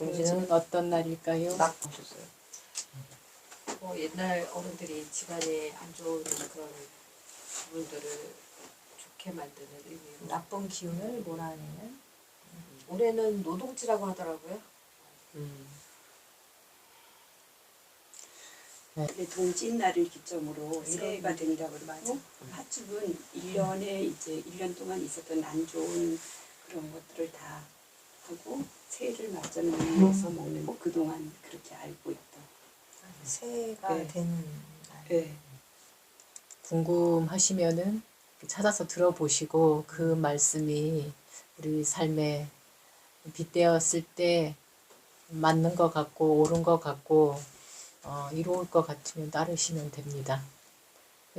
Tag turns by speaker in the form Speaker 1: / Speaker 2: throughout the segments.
Speaker 1: 동지는 어떤 날일까요?
Speaker 2: 낙하셨어요.
Speaker 3: 옛날 어른들이 집안에 안 좋은 그런 부분들을 좋게 만드는 의미로
Speaker 1: 나쁜 기운을 몰아내는.
Speaker 3: 올해는 노동지라고 하더라고요.
Speaker 4: 동짓날을 기점으로 새해가 된다고 그러고 팥죽은 1년에 이제 1년 동안 있었던 안 좋은 그런 것들을 다 하고 새해를 맞이하면서 먹는 거 그동안 그렇게 알고 있던.
Speaker 1: 새해가
Speaker 4: 네.
Speaker 1: 되는 날.
Speaker 4: 네.
Speaker 5: 궁금하시면은 찾아서 들어보시고 그 말씀이 우리 삶에 빗대었을 때 맞는 것 같고 옳은 것 같고 이로울 것 같으면 따르시면 됩니다.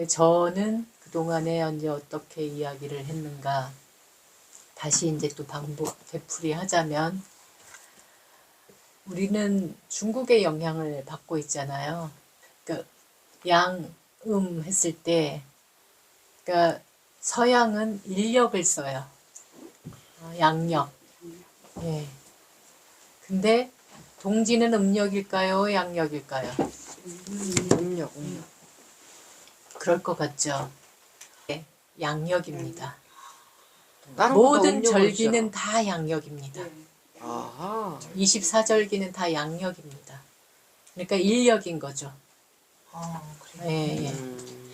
Speaker 5: 저는 그동안에 이제 어떻게 이야기를 했는가 다시 이제 또 반복 되풀이 하자면 우리는 중국의 영향을 받고 있잖아요. 그러니까 양음 했을 때 그러니까 서양은 인력을 써요. 양력. 예. 근데 동지는 음력일까요? 양력일까요?
Speaker 2: 음력.
Speaker 5: 그럴 것 같죠. 네, 양력입니다.
Speaker 2: 다른
Speaker 5: 모든
Speaker 2: 것도
Speaker 5: 절기는 다 양력입니다.
Speaker 4: 네.
Speaker 2: 아하.
Speaker 5: 24절기는 다 양력입니다. 그러니까 인력인 거죠.
Speaker 1: 그래요.
Speaker 5: 예, 예.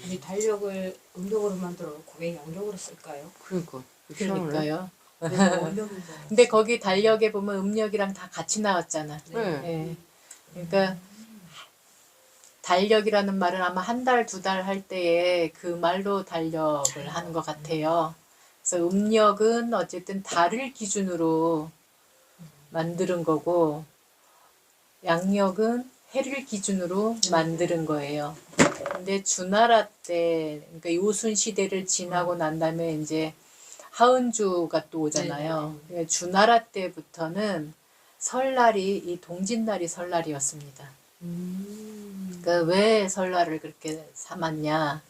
Speaker 3: 우리 달력을 음력으로 만들어 놓고 왜 양력으로 쓸까요?
Speaker 2: 그러니까.
Speaker 5: 그러니까요.
Speaker 1: 원력인 줄 알았어요.
Speaker 5: 근데 거기 달력에 보면 음력이랑 다 같이 나왔잖아.
Speaker 2: 네.
Speaker 5: 예. 그러니까 달력이라는 말은 아마 한 달, 두 달 할 때에 그 말로 달력을 하는 것 같아요. 그래서 음력은 어쨌든 달을 기준으로 만드는 거고 양력은 해를 기준으로 만드는 거예요. 근데 주나라 때, 그러니까 요순 시대를 지나고 난 다음에 이제 하은주가 또 오잖아요. 그러니까 주나라 때부터는 설날이 이 동짓날이 설날이었습니다. 그러니까 왜 설날을 그렇게 삼았냐?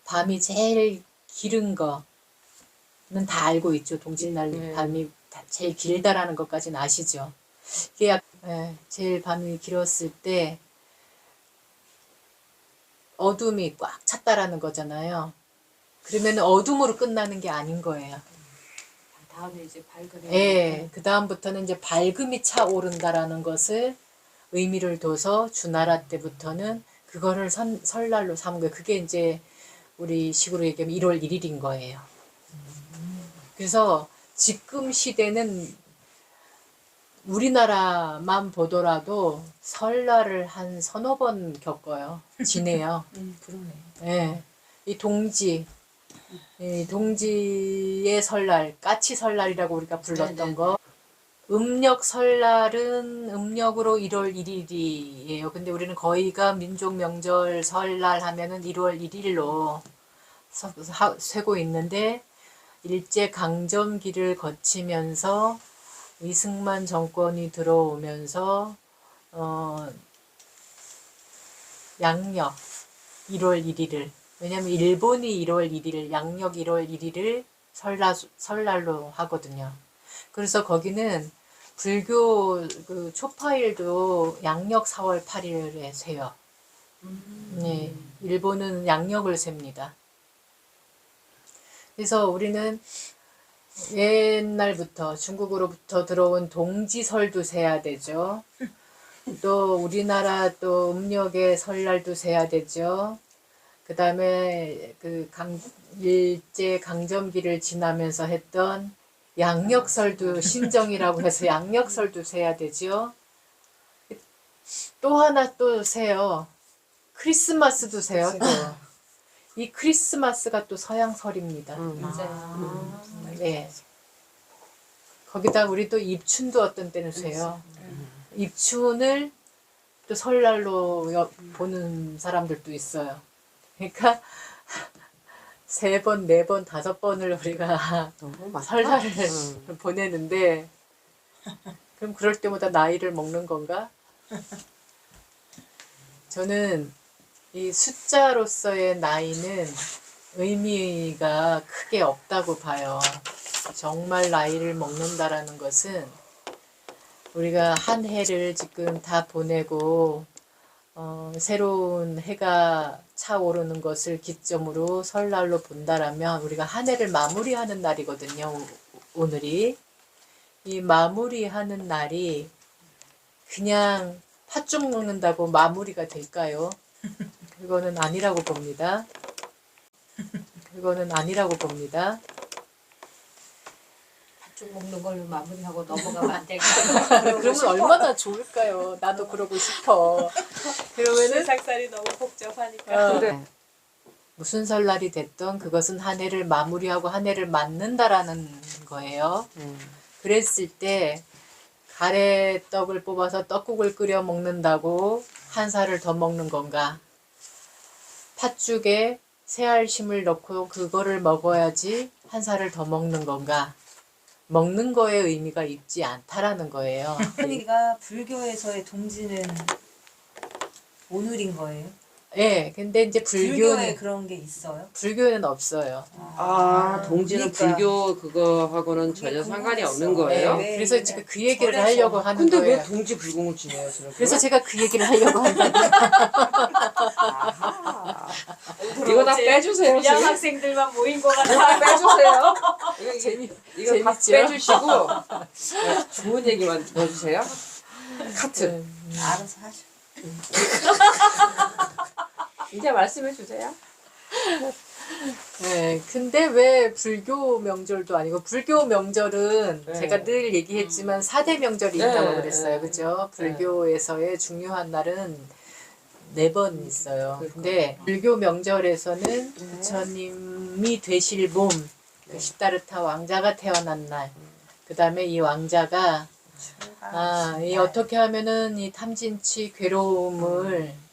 Speaker 5: 밤이 제일 길은 거는 다 알고 있죠. 동짓날 밤이 제일 길다라는 것까지는 아시죠. 이게 제일 밤이 길었을 때 어둠이 꽉 찼다라는 거잖아요. 그러면 어둠으로 끝나는 게 아닌 거예요.
Speaker 3: 다음에 이제 밝은
Speaker 5: 예, 그 다음부터는 이제 밝음이 차오른다라는 것을 의미를 둬서 주나라 때부터는 그거를 설날로 삼은 거예요. 그게 이제 우리 식으로 얘기하면 1월 1일인 거예요. 그래서 지금 시대는 우리나라만 보더라도 설날을 한 서너 번 겪어요. 지내요.
Speaker 1: 그러네.
Speaker 5: 예. 이 동지의 설날, 까치 설날이라고 우리가 불렀던 거. 음력 설날은 음력으로 1월 1일이에요. 근데 우리는 거의가 민족 명절 설날 하면은 1월 1일로 세고 있는데 일제 강점기를 거치면서 이승만 정권이 들어오면서 양력 1월 1일을 왜냐면 일본이 1월 1일, 양력 1월 1일을 설날로 하거든요. 그래서 거기는 불교 그 초파일도 양력 4월 8일에 세요. 네, 일본은 양력을 셉니다. 그래서 우리는 옛날부터 중국으로부터 들어온 동지설도 세야 되죠. 또 우리나라 또 음력의 설날도 세야 되죠. 그 다음에 그 일제 강점기를 지나면서 했던 양력설도 신정이라고 해서 양력설도 세야 되죠. 또 하나 또 세요. 크리스마스도 세요. 또. 이 크리스마스가 또 서양설입니다. 네. 거기다 우리 또 입춘도 어떤 때는 세요. 입춘을 또 설날로 보는 사람들도 있어요. 그러니까 3번, 4번, 5번을 우리가 설날을 보내는데 그럼 그럴 때마다 나이를 먹는 건가? 저는 이 숫자로서의 나이는 의미가 크게 없다고 봐요. 정말 나이를 먹는다라는 것은 우리가 한 해를 지금 다 보내고 새로운 해가 차오르는 것을 기점으로 설날로 본다라면 우리가 한 해를 마무리하는 날이거든요. 오늘이. 이 마무리하는 날이 그냥 팥죽 먹는다고 마무리가 될까요? 그거는 아니라고 봅니다. 그거는 아니라고 봅니다.
Speaker 3: 팥죽 먹는 걸로 마무리하고 넘어가면 안 될까요?
Speaker 5: 그러면 얼마나 좋을까요? 나도 그러고 싶어. 그러면은
Speaker 1: 세상살이 너무 복잡하니까.
Speaker 2: 근데
Speaker 5: 무슨 설날이 됐든 그것은 한 해를 마무리하고 한 해를 맞는다라는 거예요. 그랬을 때 가래떡을 뽑아서 떡국을 끓여 먹는다고 한 살을 더 먹는 건가? 팥죽에 새알심을 넣고 그거를 먹어야지 한 살을 더 먹는 건가? 먹는 거에 의미가 있지 않다라는 거예요.
Speaker 1: 그러니까 불교에서의 동지는 오늘인 거예요?
Speaker 5: 예, 근데 이제
Speaker 1: 불교에 그런 게 있어요?
Speaker 5: 불교에는 없어요.
Speaker 2: 아, 동지는
Speaker 1: 그러니까.
Speaker 2: 불교 그거하고는 전혀
Speaker 1: 그게
Speaker 2: 상관이
Speaker 1: 궁금했어.
Speaker 2: 없는 거예요?
Speaker 1: 네.
Speaker 5: 그래서 지금 그 얘기를
Speaker 1: 절에서.
Speaker 5: 하려고 하는
Speaker 2: 근데
Speaker 5: 거예요.
Speaker 2: 왜 동지 불공을 지내요?
Speaker 5: 그래서 제가 그 얘기를 하려고 한다.
Speaker 2: 아하. 이거 다 빼주세요.
Speaker 1: 불량
Speaker 2: 지금.
Speaker 1: 학생들만 모인 것
Speaker 2: 이거
Speaker 1: 같아.
Speaker 2: 다 빼주세요. 이거 다
Speaker 5: 재밌죠?
Speaker 2: 빼주시고 좋은 얘기만 넣어주세요. 카트.
Speaker 1: 알아서 하셔.
Speaker 2: 이제 말씀해 주세요.
Speaker 5: 네, 근데 왜 불교 명절도 아니고 불교 명절은
Speaker 2: 네.
Speaker 5: 제가 늘 얘기했지만 4대 명절이
Speaker 2: 네,
Speaker 5: 있다고 그랬어요.
Speaker 2: 네.
Speaker 5: 그죠?
Speaker 2: 네.
Speaker 5: 불교에서의 중요한 날은 4번 있어요.
Speaker 2: 그러니까.
Speaker 5: 근데 불교 명절에서는 부처님이 되실 몸, 그 시다르타 왕자가 태어난 날, 그 다음에 이 왕자가 이 어떻게 하면은 이 탐진치 괴로움을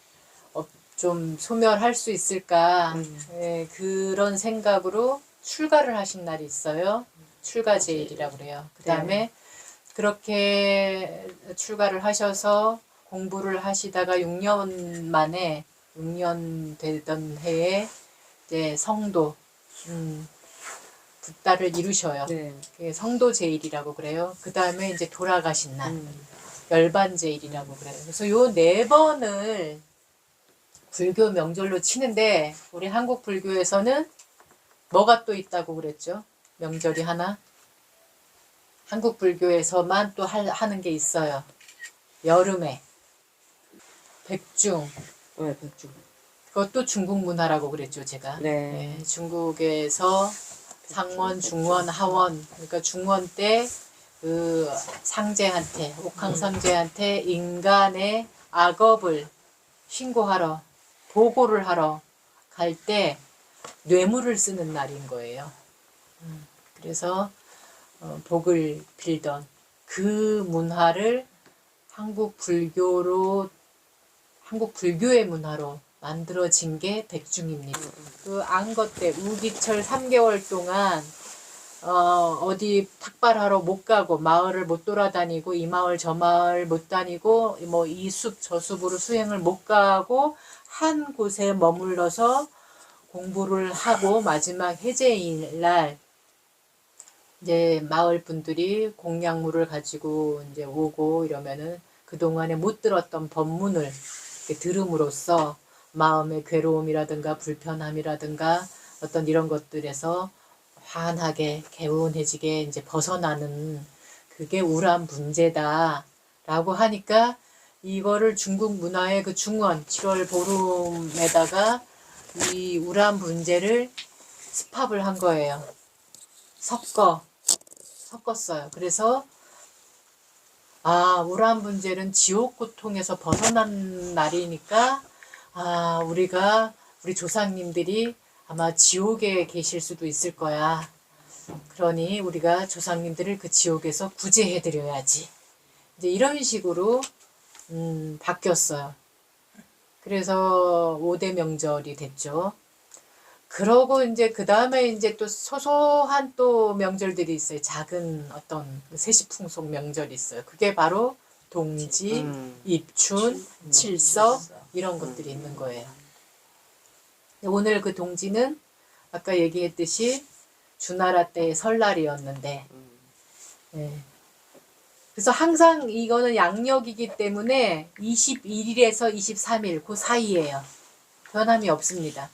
Speaker 5: 좀 소멸할 수 있을까 예, 그런 생각으로 출가를 하신 날이 있어요. 출가제일이라고 그래요. 그 다음에 그렇게 출가를 하셔서 공부를 하시다가 6년 만에 6년 되던 해에 이제 성도 붓다를 이루셔요.
Speaker 2: 네.
Speaker 5: 그게 성도제일이라고 그래요. 그 다음에 이제 돌아가신 날 열반제일이라고 그래요. 그래서 요 4번을 불교 명절로 치는데 우리 한국 불교에서는 뭐가 또 있다고 그랬죠? 명절이 하나? 한국 불교에서만 또 하는 게 있어요. 여름에 백중.
Speaker 2: 네, 백중.
Speaker 5: 그것도 중국 문화라고 그랬죠, 제가.
Speaker 2: 네.
Speaker 5: 네, 중국에서 상원, 중원, 하원. 그러니까 중원 때 그 상제한테, 옥황 상제한테 인간의 악업을 신고하러, 보고를 하러 갈 때 뇌물을 쓰는 날인 거예요. 그래서 복을 빌던 그 문화를 한국 불교의 문화로 만들어진 게 백중입니다. 그 안거 때 우기철 3개월 동안 어디 탁발하러 못 가고 마을을 못 돌아다니고 이 마을 저 마을 못 다니고 뭐 이 숲 저 숲으로 수행을 못 가고 한 곳에 머물러서 공부를 하고 마지막 해제일 날 이제 마을 분들이 공양물을 가지고 이제 오고 이러면은 그동안에 못 들었던 법문을 이렇게 들음으로써 마음의 괴로움이라든가 불편함이라든가 어떤 이런 것들에서 환하게 개운해지게 이제 벗어나는 그게 우란 문제다라고 하니까 이거를 중국 문화의 그 중원 7월 보름에다가 이 우란 문제를 습합을 한 거예요. 섞었어요. 그래서 우란 문제는 지옥 고통에서 벗어난 날이니까 우리 조상님들이 아마 지옥에 계실 수도 있을 거야. 그러니 우리가 조상님들을 그 지옥에서 구제해드려야지. 이제 이런 식으로 바뀌었어요. 그래서 5대 명절이 됐죠. 그러고 이제 그 다음에 이제 또 소소한 또 명절들이 있어요. 작은 어떤 세시풍속 명절이 있어요. 그게 바로 동지, 입춘, 칠석 이런 것들이 있는 거예요. 오늘 그 동지는 아까 얘기했듯이 주나라 때의 설날이었는데 그래서 항상 이거는 양력이기 때문에 21일에서 23일 그 사이예요. 변함이 없습니다.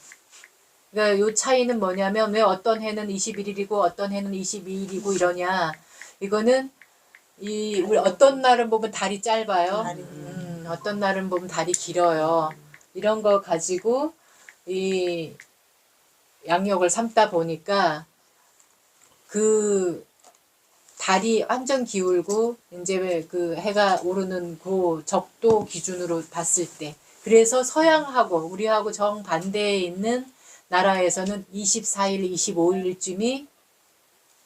Speaker 5: 그러니까 요 차이는 뭐냐면 왜 어떤 해는 21일이고 어떤 해는 22일이고 이러냐. 이거는 우리 어떤 날은 보면 달이 짧아요. 어떤 날은 보면 달이 길어요. 이런 거 가지고 이 양력을 삼다 보니까 그 달이 완전 기울고 이제 그 해가 오르는 그 적도 기준으로 봤을 때 그래서 서양하고 우리하고 정반대에 있는 나라에서는 24일, 25일쯤이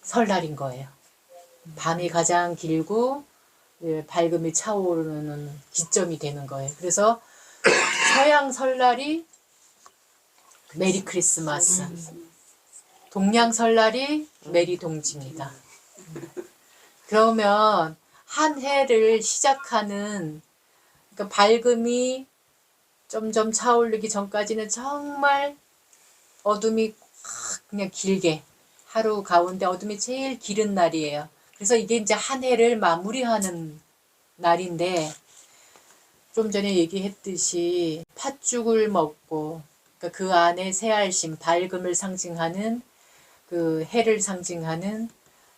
Speaker 5: 설날인 거예요. 밤이 가장 길고 밝음이 차오르는 기점이 되는 거예요. 그래서 서양 설날이 메리 크리스마스, 동양 설날이 메리 동지입니다. 그러면 한 해를 시작하는 그러니까 밝음이 점점 차오르기 전까지는 정말 어둠이 그냥 길게 하루 가운데 어둠이 제일 길은 날이에요. 그래서 이게 이제 한 해를 마무리하는 날인데 좀 전에 얘기했듯이 팥죽을 먹고 그러니까 그 안에 새알심, 밝음을 상징하는 그 해를 상징하는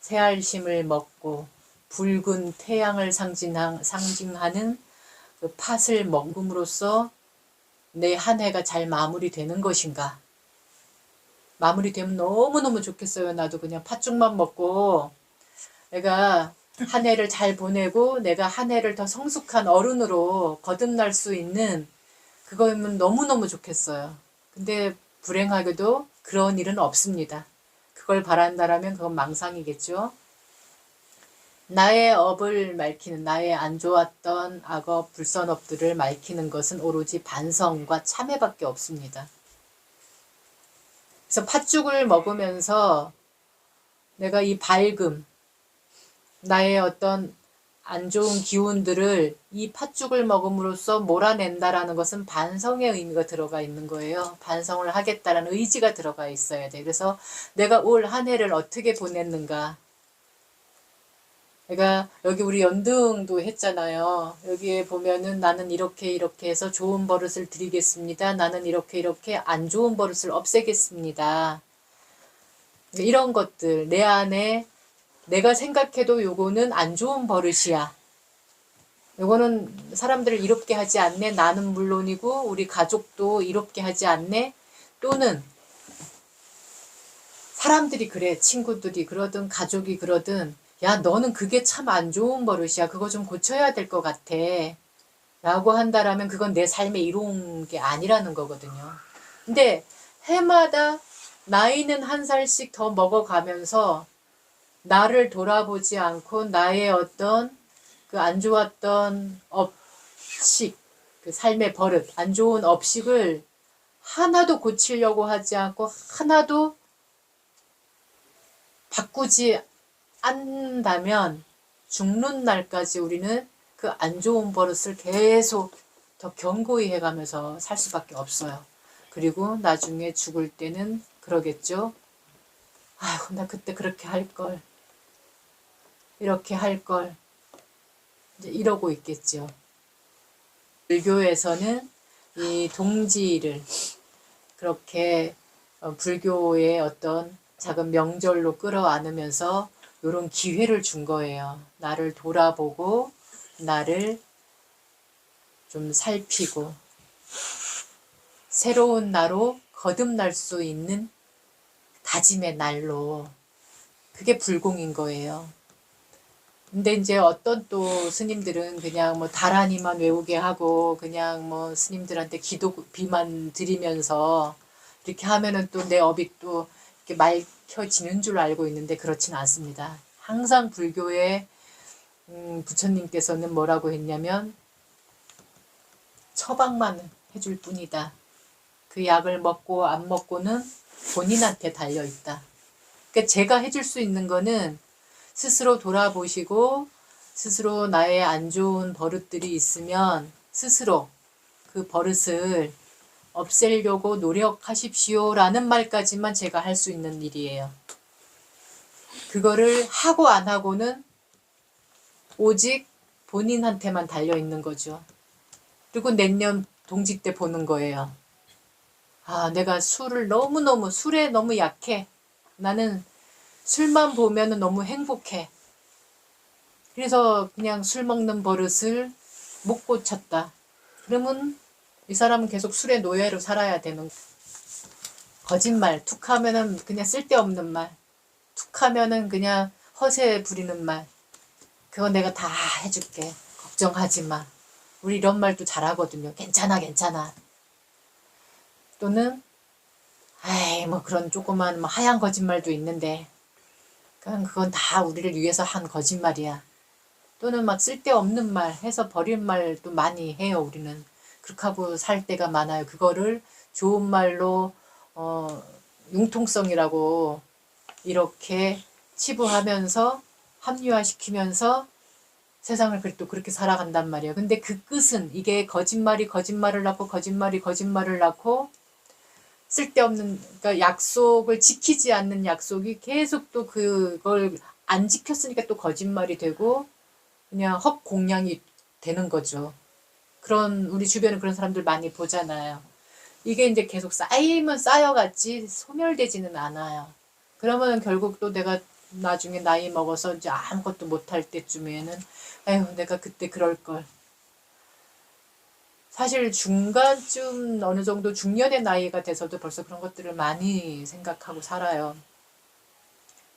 Speaker 5: 새알심을 먹고 붉은 태양을 상징하는 그 팥을 먹음으로써 내 한 해가 잘 마무리되는 것인가? 마무리되면 너무너무 좋겠어요. 나도 그냥 팥죽만 먹고 내가 한 해를 잘 보내고 내가 한 해를 더 성숙한 어른으로 거듭날 수 있는 그거면 너무너무 좋겠어요. 근데 불행하게도 그런 일은 없습니다. 그걸 바란다라면 그건 망상이겠죠. 나의 업을 맑히는 나의 안 좋았던 악업, 불선업들을 맑히는 것은 오로지 반성과 참회밖에 없습니다. 그래서 팥죽을 먹으면서 내가 이 밝음, 나의 어떤 안 좋은 기운들을 이 팥죽을 먹음으로써 몰아낸다라는 것은 반성의 의미가 들어가 있는 거예요. 반성을 하겠다라는 의지가 들어가 있어야 돼. 그래서 내가 올 한 해를 어떻게 보냈는가. 내가 여기 우리 연등도 했잖아요. 여기에 보면은 나는 이렇게 해서 좋은 버릇을 드리겠습니다. 나는 이렇게 안 좋은 버릇을 없애겠습니다. 이런 것들 내 안에 내가 생각해도 요거는 안 좋은 버릇이야. 요거는 사람들을 이롭게 하지 않네. 나는 물론이고 우리 가족도 이롭게 하지 않네. 또는 사람들이 그래. 친구들이 그러든 가족이 그러든 야 너는 그게 참 안 좋은 버릇이야. 그거 좀 고쳐야 될 것 같아. 라고 한다라면 그건 내 삶에 이로운 게 아니라는 거거든요. 근데 해마다 나이는 한 살씩 더 먹어가면서 나를 돌아보지 않고 나의 어떤 그 안 좋았던 업식, 그 삶의 버릇, 안 좋은 업식을 하나도 고치려고 하지 않고 하나도 바꾸지 않는다면 죽는 날까지 우리는 그 안 좋은 버릇을 계속 더 견고히 해가면서 살 수밖에 없어요. 그리고 나중에 죽을 때는 그러겠죠. 아휴, 나 그때 그렇게 할 걸. 이렇게 할 걸. 이제 이러고 있겠죠. 불교에서는 이 동지를 그렇게 불교의 어떤 작은 명절로 끌어안으면서 이런 기회를 준 거예요. 나를 돌아보고 나를 좀 살피고 새로운 나로 거듭날 수 있는 다짐의 날로 그게 불공인 거예요. 근데 이제 어떤 또 스님들은 그냥 뭐 다라니만 외우게 하고 그냥 뭐 스님들한테 기도비만 드리면서 이렇게 하면은 또 내 업이 또 이렇게 맑혀지는 줄 알고 있는데 그렇진 않습니다. 항상 불교의 부처님께서는 뭐라고 했냐면 처방만 해줄 뿐이다. 그 약을 먹고 안 먹고는 본인한테 달려있다. 그러니까 제가 해줄 수 있는 거는 스스로 돌아보시고 스스로 나의 안 좋은 버릇들이 있으면 스스로 그 버릇을 없애려고 노력하십시오라는 말까지만 제가 할 수 있는 일이에요. 그거를 하고 안 하고는 오직 본인한테만 달려있는 거죠. 그리고 내년 동지 때 보는 거예요. 아, 내가 술에 너무 약해. 나는 술만 보면 너무 행복해. 그래서 그냥 술 먹는 버릇을 못 고쳤다. 그러면 이 사람은 계속 술의 노예로 살아야 되는 거짓말, 툭하면은 그냥 쓸데없는 말, 툭하면은 그냥 허세 부리는 말. 그거 내가 다 해줄게. 걱정하지 마. 우리 이런 말도 잘하거든요. 괜찮아, 괜찮아. 또는 아이 뭐 그런 조그만 뭐 하얀 거짓말도 있는데 그건 다 우리를 위해서 한 거짓말이야. 또는 막 쓸데없는 말 해서 버린 말도 많이 해요. 우리는 그렇게 하고 살 때가 많아요. 그거를 좋은 말로 융통성이라고 이렇게 치부하면서 합리화시키면서 세상을 또 그렇게 살아간단 말이에요. 근데 그 끝은 이게 거짓말이 거짓말을 낳고 거짓말이 거짓말을 낳고 쓸데없는, 그러니까 약속을 지키지 않는 약속이 계속 또 그걸 안 지켰으니까 또 거짓말이 되고 그냥 헛공양이 되는 거죠. 그런 우리 주변에 그런 사람들 많이 보잖아요. 이게 이제 계속 쌓이면 쌓여갔지 소멸되지는 않아요. 그러면 결국 또 내가 나중에 나이 먹어서 이제 아무것도 못할 때쯤에는 아휴 내가 그때 그럴 걸. 사실 중간쯤 어느 정도 중년의 나이가 돼서도 벌써 그런 것들을 많이 생각하고 살아요.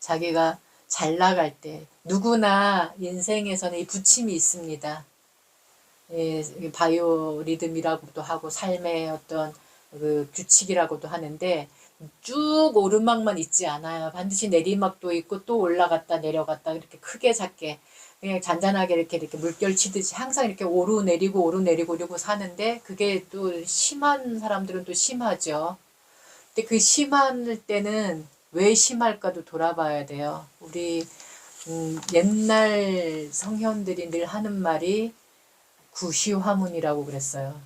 Speaker 5: 자기가 잘 나갈 때 누구나 인생에서는 이 부침이 있습니다. 예, 바이오 리듬이라고도 하고 삶의 어떤 그 규칙이라고도 하는데 쭉 오르막만 있지 않아요. 반드시 내리막도 있고 또 올라갔다 내려갔다 이렇게 크게 작게 그냥 잔잔하게 이렇게 물결 치듯이 항상 이렇게 오르내리고 이러고 사는데 그게 또 심한 사람들은 또 심하죠. 근데 그 심할 때는 왜 심할까도 돌아봐야 돼요. 우리 옛날 성현들이 늘 하는 말이 구시화문이라고 그랬어요.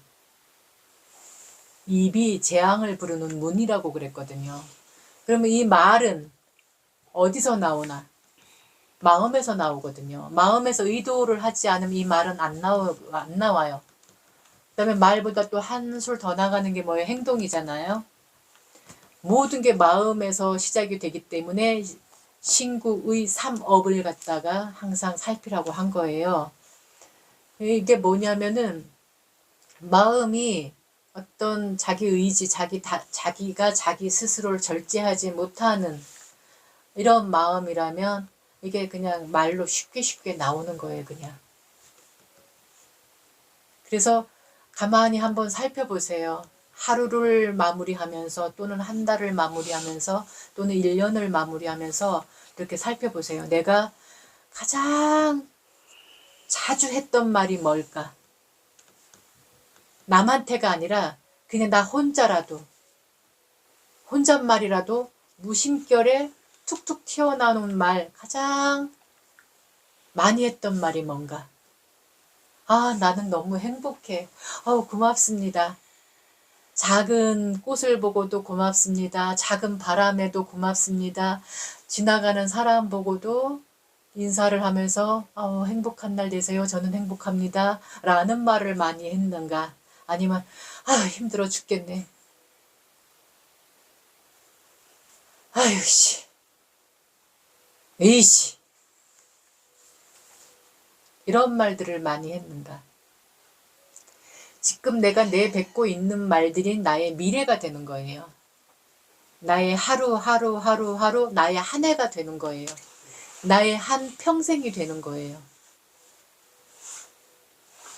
Speaker 5: 입이 재앙을 부르는 문이라고 그랬거든요. 그러면 이 말은 어디서 나오나? 마음에서 나오거든요. 마음에서 의도를 하지 않으면 이 말은 안 나와요. 그 다음에 말보다 또 한술 더 나가는 게 뭐예요? 행동이잖아요. 모든 게 마음에서 시작이 되기 때문에 신구의 삼업을 갖다가 항상 살피라고 한 거예요. 이게 뭐냐면은 마음이 어떤 자기 의지, 자기가 자기 스스로를 절제하지 못하는 이런 마음이라면 이게 그냥 말로 쉽게 나오는 거예요, 그냥. 그래서 가만히 한번 살펴보세요. 하루를 마무리하면서 또는 한 달을 마무리하면서 또는 1년을 마무리하면서 이렇게 살펴보세요. 내가 가장 자주 했던 말이 뭘까? 남한테가 아니라 그냥 나 혼자라도 혼잣말이라도 무심결에 툭툭 튀어나오는 말 가장 많이 했던 말이 뭔가? 아, 나는 너무 행복해. 고맙습니다. 작은 꽃을 보고도 고맙습니다. 작은 바람에도 고맙습니다. 지나가는 사람 보고도 인사를 하면서 행복한 날 되세요. 저는 행복합니다. 라는 말을 많이 했는가? 아니면 힘들어 죽겠네. 아유 씨. 에이씨. 이런 말들을 많이 했는가? 지금 내가 내뱉고 있는 말들이 나의 미래가 되는 거예요. 나의 하루 나의 한 해가 되는 거예요. 나의 한 평생이 되는 거예요.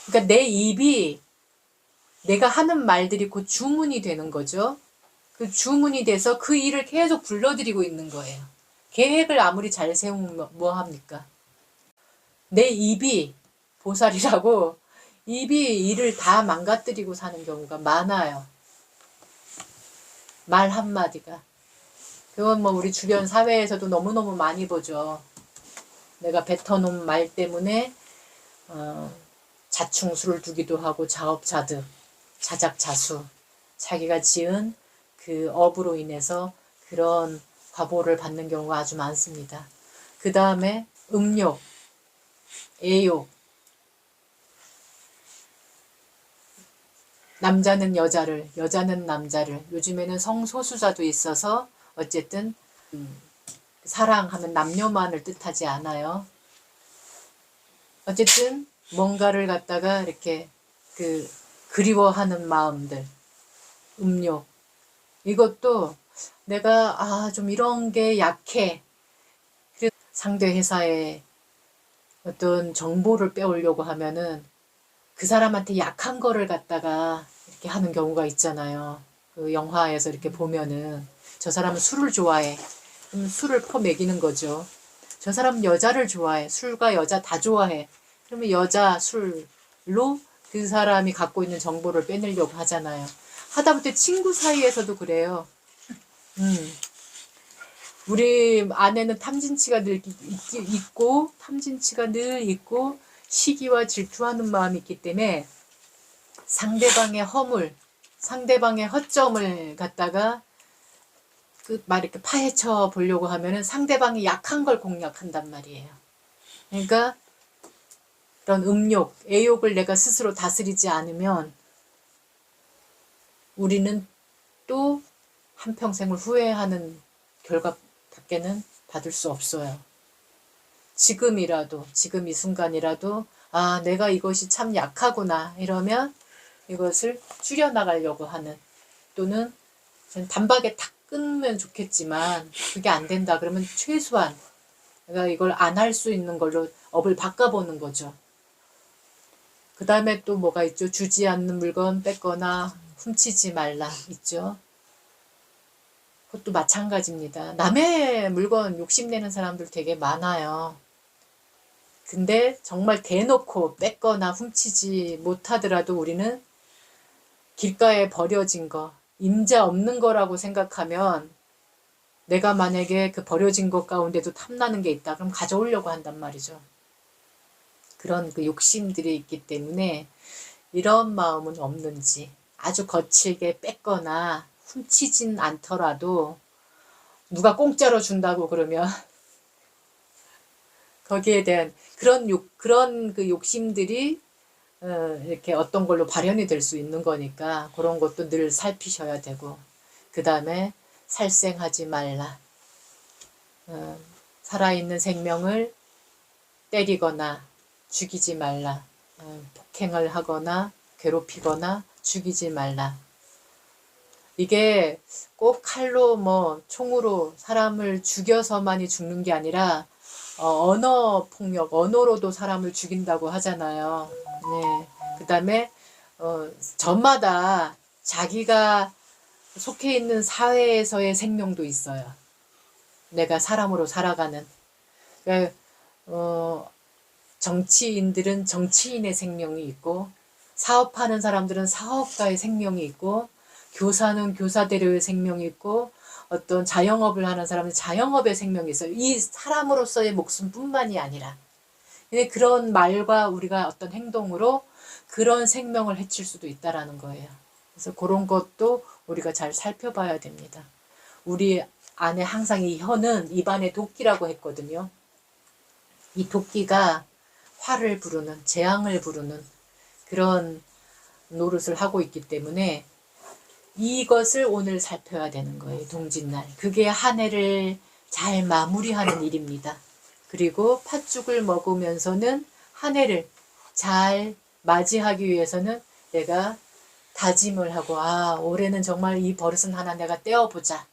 Speaker 5: 그러니까 내 입이 내가 하는 말들이 곧 주문이 되는 거죠. 그 주문이 돼서 그 일을 계속 불러들이고 있는 거예요. 계획을 아무리 잘 세우면 뭐합니까? 내 입이 보살이라고 입이 일을 다 망가뜨리고 사는 경우가 많아요. 말 한마디가. 그건 뭐 우리 주변 사회에서도 너무너무 많이 보죠. 내가 뱉어놓은 말 때문에 자충수를 두기도 하고 자업자득, 자작자수, 자기가 지은 그 업으로 인해서 그런 과보를 받는 경우가 아주 많습니다. 그 다음에 음욕, 애욕. 남자는 여자를, 여자는 남자를. 요즘에는 성소수자도 있어서 어쨌든 사랑하면 남녀만을 뜻하지 않아요. 어쨌든 뭔가를 갖다가 이렇게 그리워하는 마음들, 음욕. 이것도 내가 좀 이런 게 약해. 그래서 상대 회사에 어떤 정보를 빼오려고 하면은 그 사람한테 약한 거를 갖다가 이렇게 하는 경우가 있잖아요. 그 영화에서 이렇게 보면은 저 사람은 술을 좋아해. 그럼 술을 퍼먹이는 거죠. 저 사람은 여자를 좋아해. 술과 여자 다 좋아해. 그러면 여자 술로 그 사람이 갖고 있는 정보를 빼내려고 하잖아요. 하다못해 친구 사이에서도 그래요. 우리 안에는 탐진치가 늘 있고, 탐진치가 늘 있고, 시기와 질투하는 마음이 있기 때문에 상대방의 허물, 상대방의 허점을 갖다가 막 이렇게 파헤쳐 보려고 하면은 상대방이 약한 걸 공략한단 말이에요. 그러니까 그런 음욕, 애욕을 내가 스스로 다스리지 않으면 우리는 또 한평생을 후회하는 결과밖에는 받을 수 없어요. 지금이라도, 지금 이 순간이라도 내가 이것이 참 약하구나 이러면 이것을 줄여나가려고 하는, 또는 단박에 탁 끊으면 좋겠지만 그게 안 된다 그러면 최소한 내가 이걸 안 할 수 있는 걸로 업을 바꿔보는 거죠. 그 다음에 또 뭐가 있죠? 주지 않는 물건 뺏거나 훔치지 말라 있죠. 그것도 마찬가지입니다. 남의 물건 욕심내는 사람들 되게 많아요. 근데 정말 대놓고 뺏거나 훔치지 못하더라도 우리는 길가에 버려진 거, 임자 없는 거라고 생각하면 내가 만약에 그 버려진 것 가운데도 탐나는 게 있다. 그럼 가져오려고 한단 말이죠. 그런 그 욕심들이 있기 때문에 이런 마음은 없는지, 아주 거칠게 뺏거나 훔치진 않더라도 누가 공짜로 준다고 그러면 거기에 대한 그런 그 욕심들이 이렇게 어떤 걸로 발현이 될 수 있는 거니까 그런 것도 늘 살피셔야 되고, 그 다음에 살생하지 말라. 살아있는 생명을 때리거나 죽이지 말라. 폭행을 하거나 괴롭히거나 죽이지 말라. 이게 꼭 칼로 총으로 사람을 죽여서만이 죽는 게 아니라 언어 폭력, 언어로도 사람을 죽인다고 하잖아요. 네. 그 다음에 저마다 자기가 속해 있는 사회에서의 생명도 있어요. 내가 사람으로 살아가는. 그러니까 정치인들은 정치인의 생명이 있고, 사업하는 사람들은 사업가의 생명이 있고, 교사는 교사대로의 생명이 있고, 어떤 자영업을 하는 사람은 자영업의 생명이 있어요. 이 사람으로서의 목숨뿐만이 아니라. 근데 그런 말과 우리가 어떤 행동으로 그런 생명을 해칠 수도 있다라는 거예요. 그래서 그런 것도 우리가 잘 살펴봐야 됩니다. 우리 안에 항상 이 혀는 입안의 도끼라고 했거든요. 이 도끼가 화를 부르는, 재앙을 부르는 그런 노릇을 하고 있기 때문에 이것을 오늘 살펴야 되는 거예요. 동짓날. 그게 한 해를 잘 마무리하는 일입니다. 그리고 팥죽을 먹으면서는 한 해를 잘 맞이하기 위해서는 내가 다짐을 하고, 올해는 정말 이 버릇은 하나 내가 떼어보자.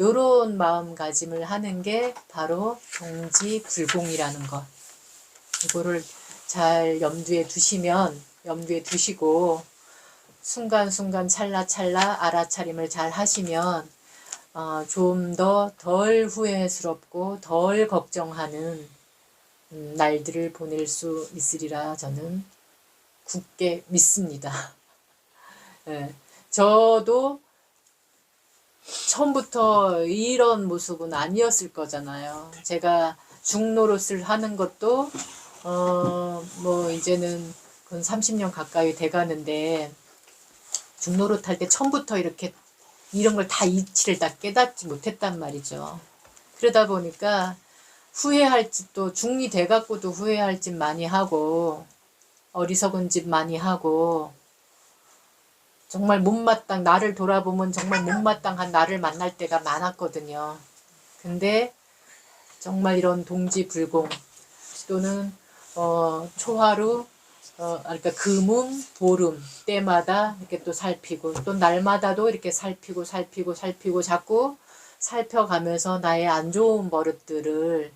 Speaker 5: 요런 마음가짐을 하는 게 바로 동지불공이라는 것. 이거를 잘 염두에 두시고 순간순간 찰나찰나 알아차림을 잘 하시면 좀 더 덜 후회스럽고 덜 걱정하는 날들을 보낼 수 있으리라 저는 굳게 믿습니다. 네. 저도 처음부터 이런 모습은 아니었을 거잖아요. 제가 중노릇을 하는 것도 이제는 건 30년 가까이 돼가는데, 중노릇 할 때 처음부터 이렇게 이런 걸 다 이치를 다 깨닫지 못했단 말이죠. 그러다 보니까 후회할 짓도 중이 돼갖고도 후회할 짓 많이 하고 어리석은 짓 많이 하고 정말 나를 돌아보면 정말 못마땅한 나를 만날 때가 많았거든요. 근데 정말 이런 동지불공 또는 초하루 그러니까 금음, 보름 때마다 이렇게 또 살피고 또 날마다도 이렇게 살피고 자꾸 살펴가면서 나의 안 좋은 버릇들을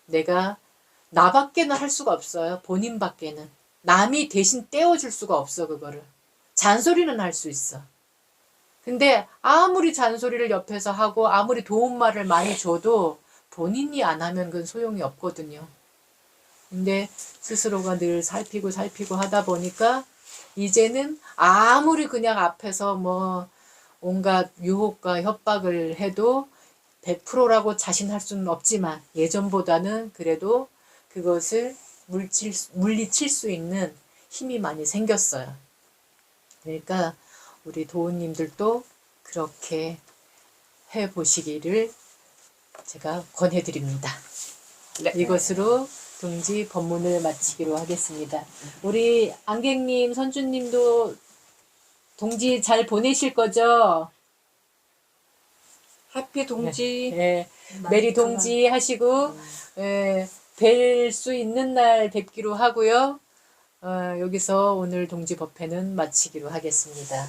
Speaker 5: 내가 나밖에는 할 수가 없어요. 본인밖에는. 남이 대신 떼어줄 수가 없어 그거를. 잔소리는 할 수 있어. 근데 아무리 잔소리를 옆에서 하고 아무리 도움말을 많이 줘도 본인이 안 하면 그건 소용이 없거든요. 근데 스스로가 늘 살피고 하다 보니까 이제는 아무리 그냥 앞에서 뭐 온갖 유혹과 협박을 해도 100%라고 자신할 수는 없지만 예전보다는 그래도 그것을 물리칠 수 있는 힘이 많이 생겼어요. 그러니까 우리 도우님들도 그렇게 해보시기를 제가 권해드립니다.
Speaker 2: 네.
Speaker 5: 이것으로 동지 법문을 마치기로 하겠습니다. 우리 안객님, 선주님도 동지 잘 보내실 거죠?
Speaker 2: 해피 동지.
Speaker 5: 예, 메리 동지 하시고 뵐 수 있는 날 뵙기로 하고요. 여기서 오늘 동지 법회는 마치기로 하겠습니다.